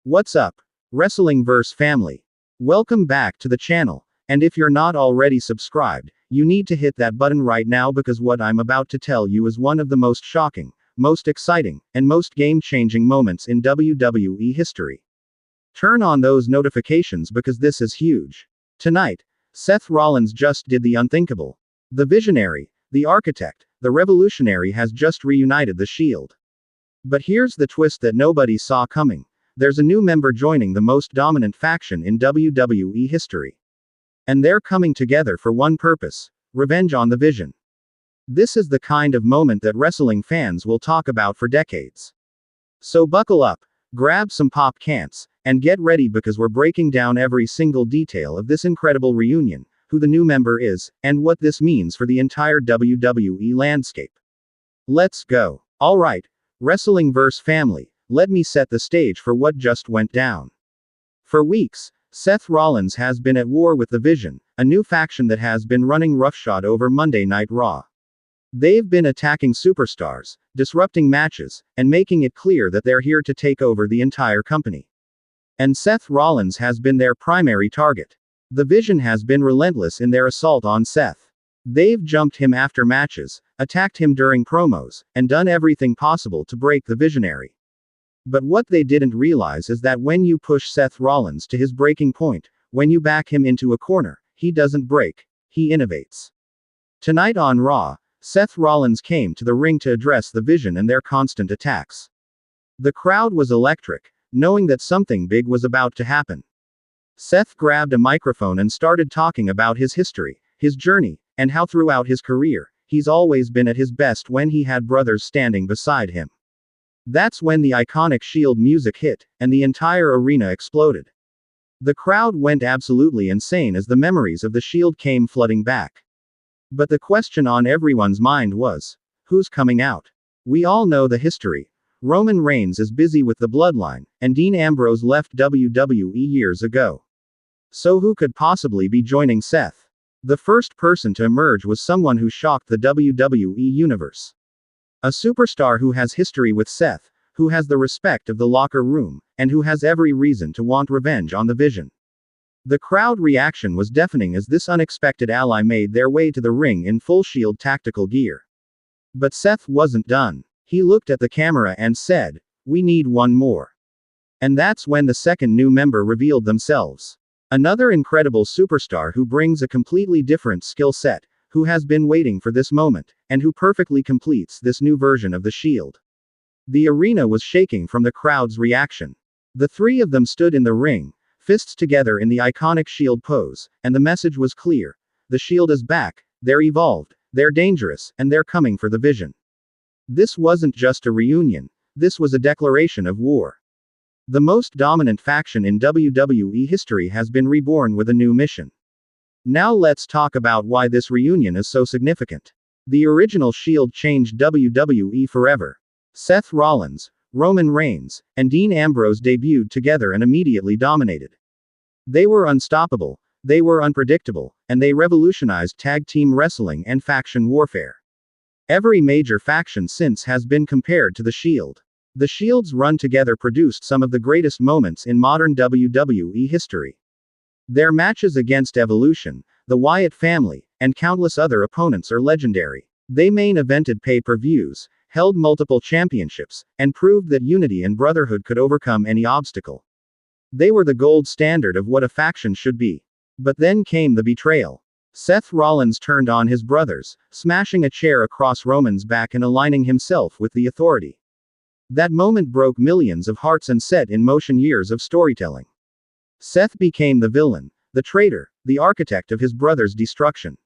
What's up, Wrestlingverse family? Welcome back to the channel, and if you're not already subscribed, you need to hit that button right now because what I'm about to tell you is one of the most shocking, most exciting, and most game-changing moments in WWE history. Turn on those notifications because this is huge. Tonight, Seth Rollins just did the unthinkable. The visionary, the architect, the revolutionary has just reunited the Shield. But here's the twist that nobody saw coming. There's a new member joining the most dominant faction in WWE history. And they're coming together for one purpose: revenge on the Vision. This is the kind of moment that wrestling fans will talk about for decades. So buckle up, grab some pop cans, and get ready because we're breaking down every single detail of this incredible reunion, who the new member is, and what this means for the entire WWE landscape. Let's go. Alright, Wrestlingverse family, let me set the stage for what just went down. For weeks, Seth Rollins has been at war with the Vision, a new faction that has been running roughshod over Monday Night Raw. They've been attacking superstars, disrupting matches, and making it clear that they're here to take over the entire company. And Seth Rollins has been their primary target. The Vision has been relentless in their assault on Seth. They've jumped him after matches, attacked him during promos, and done everything possible to break the Visionary. But what they didn't realize is that when you push Seth Rollins to his breaking point, when you back him into a corner, he doesn't break, he innovates. Tonight on Raw, Seth Rollins came to the ring to address the Vision and their constant attacks. The crowd was electric, knowing that something big was about to happen. Seth grabbed a microphone and started talking about his history, his journey, and how throughout his career, he's always been at his best when he had brothers standing beside him. That's when the iconic Shield music hit, and the entire arena exploded. The crowd went absolutely insane as the memories of the Shield came flooding back. But the question on everyone's mind was, who's coming out? We all know the history. Roman Reigns is busy with the Bloodline, and Dean Ambrose left WWE years ago. So who could possibly be joining Seth? The first person to emerge was someone who shocked the WWE universe. A superstar who has history with Seth, who has the respect of the locker room, and who has every reason to want revenge on the Vision. The crowd reaction was deafening as this unexpected ally made their way to the ring in full Shield tactical gear. But Seth wasn't done. He looked at the camera and said, "We need one more." And that's when the second new member revealed themselves. Another incredible superstar who brings a completely different skill set, who has been waiting for this moment, and who perfectly completes this new version of the Shield. The arena was shaking from the crowd's reaction. The three of them stood in the ring, fists together in the iconic Shield pose, and the message was clear: the Shield is back, they're evolved, they're dangerous, and they're coming for the Vision. This wasn't just a reunion, this was a declaration of war. The most dominant faction in WWE history has been reborn with a new mission. Now let's talk about why this reunion is so significant. The original Shield changed WWE forever. Seth Rollins, Roman Reigns, and Dean Ambrose debuted together and immediately dominated. They were unstoppable, they were unpredictable, and they revolutionized tag team wrestling and faction warfare. Every major faction since has been compared to the Shield. The Shield's run together produced some of the greatest moments in modern WWE history. Their matches against Evolution, the Wyatt family, and countless other opponents are legendary. They main evented pay-per-views, held multiple championships, and proved that unity and brotherhood could overcome any obstacle. They were the gold standard of what a faction should be. But then came the betrayal. Seth Rollins turned on his brothers, smashing a chair across Roman's back and aligning himself with the Authority. That moment broke millions of hearts and set in motion years of storytelling. Seth became the villain, the traitor, the architect of his brother's destruction.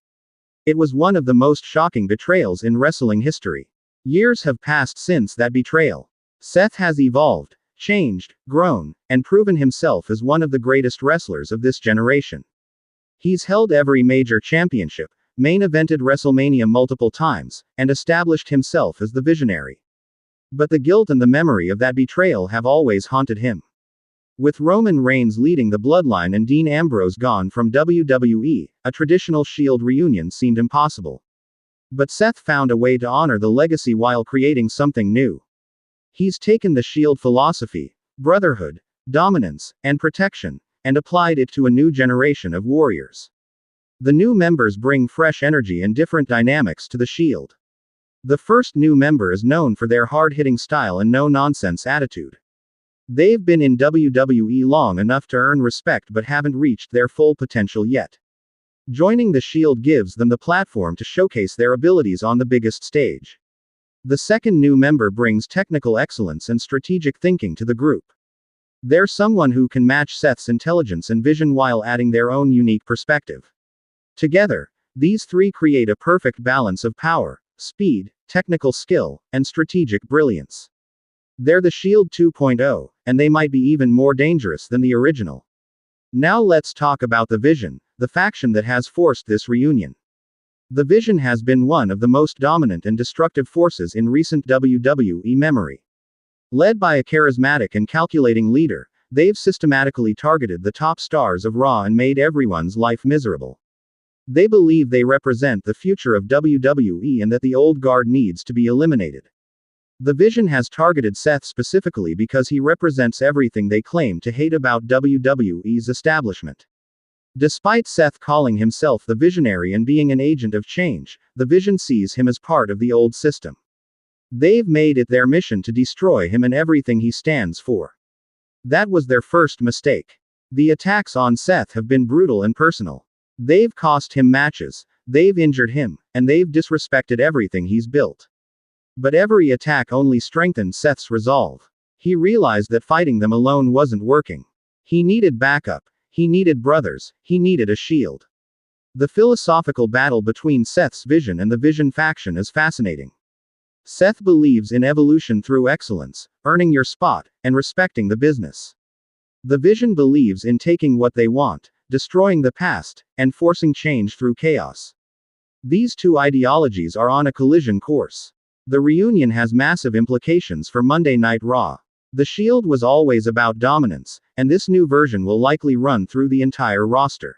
It was one of the most shocking betrayals in wrestling history. Years have passed since that betrayal. Seth has evolved, changed, grown, and proven himself as one of the greatest wrestlers of this generation. He's held every major championship, main evented WrestleMania multiple times, and established himself as the visionary. But the guilt and the memory of that betrayal have always haunted him. With Roman Reigns leading the Bloodline and Dean Ambrose gone from WWE, a traditional Shield reunion seemed impossible. But Seth found a way to honor the legacy while creating something new. He's taken the Shield philosophy, brotherhood, dominance, and protection, and applied it to a new generation of warriors. The new members bring fresh energy and different dynamics to the Shield. The first new member is known for their hard-hitting style and no-nonsense attitude. They've been in WWE long enough to earn respect but haven't reached their full potential yet. Joining the Shield gives them the platform to showcase their abilities on the biggest stage. The second new member brings technical excellence and strategic thinking to the group. They're someone who can match Seth's intelligence and vision while adding their own unique perspective. Together, these three create a perfect balance of power, speed, technical skill, and strategic brilliance. They're the Shield 2.0, and they might be even more dangerous than the original. Now let's talk about the Vision, the faction that has forced this reunion. The Vision has been one of the most dominant and destructive forces in recent WWE memory. Led by a charismatic and calculating leader, they've systematically targeted the top stars of Raw and made everyone's life miserable. They believe they represent the future of WWE and that the old guard needs to be eliminated. The Vision has targeted Seth specifically because he represents everything they claim to hate about WWE's establishment. Despite Seth calling himself the Visionary and being an agent of change, the Vision sees him as part of the old system. They've made it their mission to destroy him and everything he stands for. That was their first mistake. The attacks on Seth have been brutal and personal. They've cost him matches, they've injured him, and they've disrespected everything he's built. But every attack only strengthened Seth's resolve. He realized that fighting them alone wasn't working. He needed backup, he needed brothers, he needed a shield. The philosophical battle between Seth's Vision and the Vision faction is fascinating. Seth believes in evolution through excellence, earning your spot, and respecting the business. The Vision believes in taking what they want, destroying the past, and forcing change through chaos. These two ideologies are on a collision course. The reunion has massive implications for Monday Night Raw. The Shield was always about dominance, and this new version will likely run through the entire roster.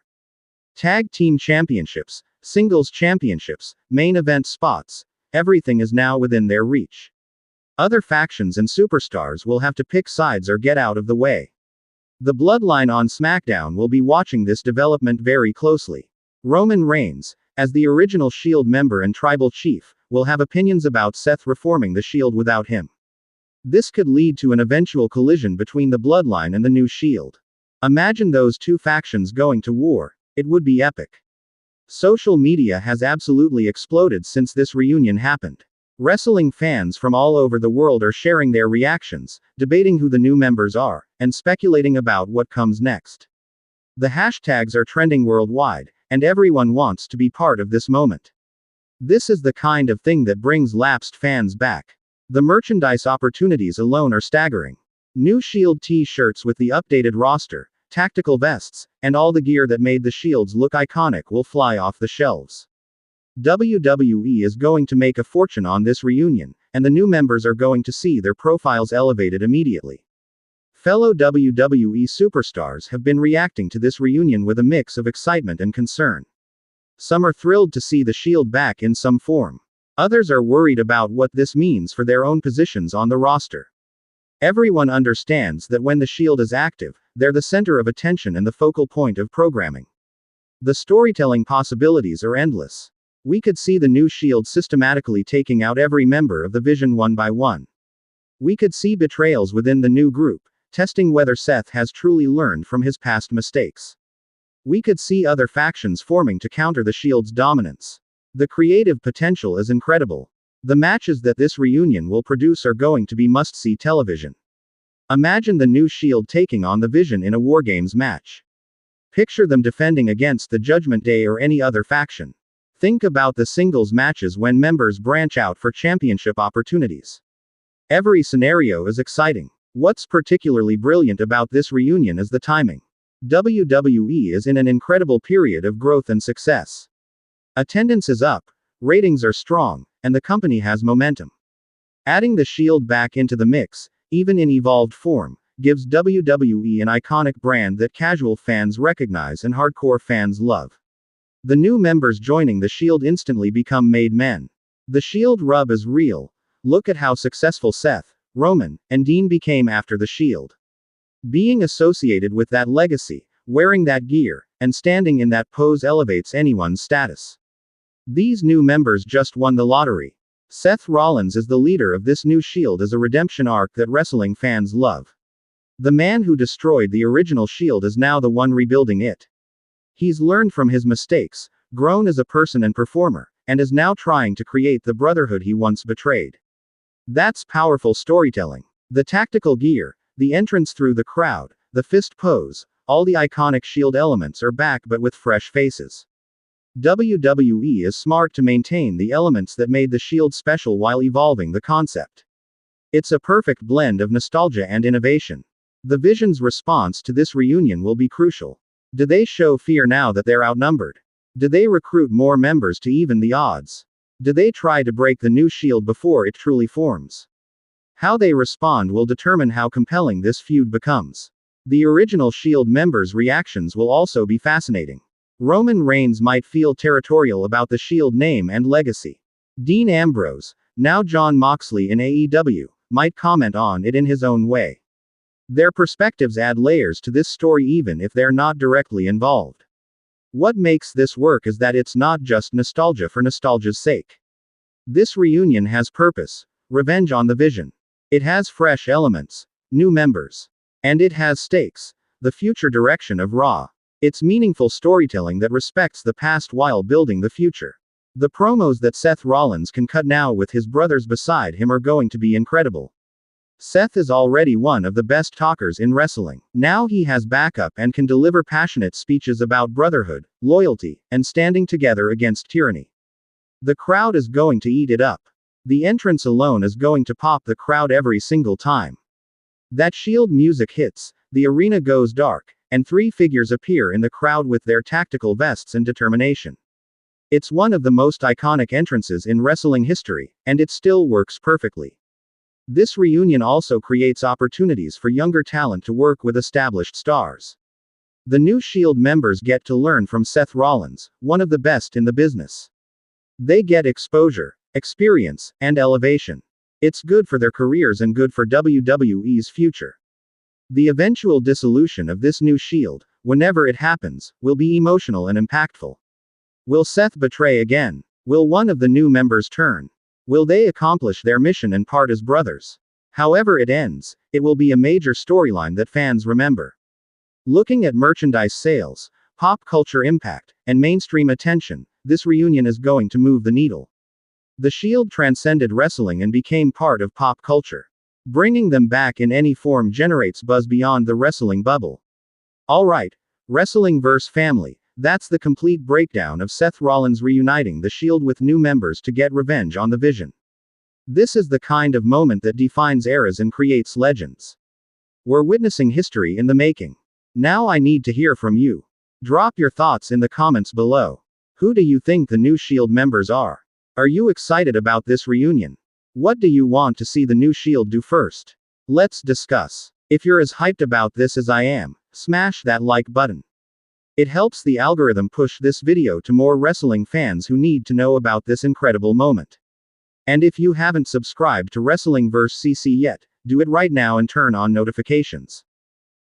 Tag team championships, singles championships, main event spots, everything is now within their reach. Other factions and superstars will have to pick sides or get out of the way. The Bloodline on SmackDown will be watching this development very closely. Roman Reigns, as the original Shield member and tribal chief, will have opinions about Seth reforming the Shield without him. This could lead to an eventual collision between the Bloodline and the new Shield. Imagine those two factions going to war. It would be epic. Social media has absolutely exploded since this reunion happened. Wrestling fans from all over the world are sharing their reactions, debating who the new members are, and speculating about what comes next. The hashtags are trending worldwide, and everyone wants to be part of this moment. This is the kind of thing that brings lapsed fans back. The merchandise opportunities alone are staggering. New Shield t-shirts with the updated roster, tactical vests, and all the gear that made the Shields look iconic will fly off the shelves. WWE is going to make a fortune on this reunion, and the new members are going to see their profiles elevated immediately. Fellow WWE superstars have been reacting to this reunion with a mix of excitement and concern. Some are thrilled to see the Shield back in some form. Others are worried about what this means for their own positions on the roster. Everyone understands that when the Shield is active, they're the center of attention and the focal point of programming. The storytelling possibilities are endless. We could see the new Shield systematically taking out every member of the Vision one by one. We could see betrayals within the new group, testing whether Seth has truly learned from his past mistakes. We could see other factions forming to counter the Shield's dominance. The creative potential is incredible. The matches that this reunion will produce are going to be must-see television. Imagine the new Shield taking on the Vision in a War Games match. Picture them defending against the Judgment Day or any other faction. Think about the singles matches when members branch out for championship opportunities. Every scenario is exciting. What's particularly brilliant about this reunion is the timing. WWE is in an incredible period of growth and success. Attendance is up, ratings are strong, and the company has momentum. Adding the Shield back into the mix, even in evolved form, gives WWE an iconic brand that casual fans recognize and hardcore fans love. The new members joining the Shield instantly become made men. The Shield rub is real. Look at how successful Seth, Roman, and Dean became after the Shield. Being associated with that legacy, wearing that gear, and standing in that pose elevates anyone's status. These new members just won the lottery. Seth Rollins is the leader of this new Shield as a redemption arc that wrestling fans love. The man who destroyed the original Shield is now the one rebuilding it. He's learned from his mistakes, grown as a person and performer, and is now trying to create the brotherhood he once betrayed. That's powerful storytelling. The tactical gear, the entrance through the crowd, the fist pose, all the iconic Shield elements are back but with fresh faces. WWE is smart to maintain the elements that made the Shield special while evolving the concept. It's a perfect blend of nostalgia and innovation. The Vision's response to this reunion will be crucial. Do they show fear now that they're outnumbered? Do they recruit more members to even the odds? Do they try to break the new Shield before it truly forms? How they respond will determine how compelling this feud becomes. The original Shield members' reactions will also be fascinating. Roman Reigns might feel territorial about the Shield name and legacy. Dean Ambrose, now Jon Moxley in AEW, might comment on it in his own way. Their perspectives add layers to this story even if they're not directly involved. What makes this work is that it's not just nostalgia for nostalgia's sake. This reunion has purpose, revenge on the Vision. It has fresh elements, new members. And it has stakes, the future direction of Raw. It's meaningful storytelling that respects the past while building the future. The promos that Seth Rollins can cut now with his brothers beside him are going to be incredible. Seth is already one of the best talkers in wrestling. Now he has backup and can deliver passionate speeches about brotherhood, loyalty, and standing together against tyranny. The crowd is going to eat it up. The entrance alone is going to pop the crowd every single time. That Shield music hits, the arena goes dark, and three figures appear in the crowd with their tactical vests and determination. It's one of the most iconic entrances in wrestling history, and it still works perfectly. This reunion also creates opportunities for younger talent to work with established stars. The new Shield members get to learn from Seth Rollins, one of the best in the business. They get exposure, experience, and elevation. It's good for their careers and good for WWE's future. The eventual dissolution of this new Shield, whenever it happens, will be emotional and impactful. Will Seth betray again? Will one of the new members turn? Will they accomplish their mission and part as brothers? However it ends, it will be a major storyline that fans remember. Looking at merchandise sales, pop culture impact, and mainstream attention, this reunion is going to move the needle. The Shield transcended wrestling and became part of pop culture. Bringing them back in any form generates buzz beyond the wrestling bubble. Alright, Wrestling-verse family, that's the complete breakdown of Seth Rollins reuniting the Shield with new members to get revenge on the Vision. This is the kind of moment that defines eras and creates legends. We're witnessing history in the making. Now I need to hear from you. Drop your thoughts in the comments below. Who do you think the new Shield members are? Are you excited about this reunion? What do you want to see the new Shield do first? Let's discuss. If you're as hyped about this as I am, smash that like button. It helps the algorithm push this video to more wrestling fans who need to know about this incredible moment. And if you haven't subscribed to Wrestling-verse CC yet, do it right now and turn on notifications.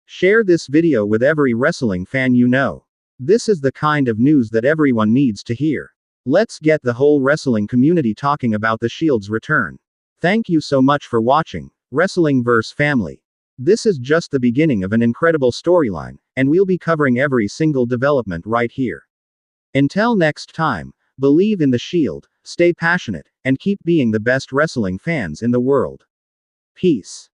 Share this video with every wrestling fan you know. This is the kind of news that everyone needs to hear. Let's get the whole wrestling community talking about the Shield's return. Thank you so much for watching, Wrestling-verse family. This is just the beginning of an incredible storyline, and we'll be covering every single development right here. Until next time, believe in the Shield, stay passionate, and keep being the best wrestling fans in the world. Peace.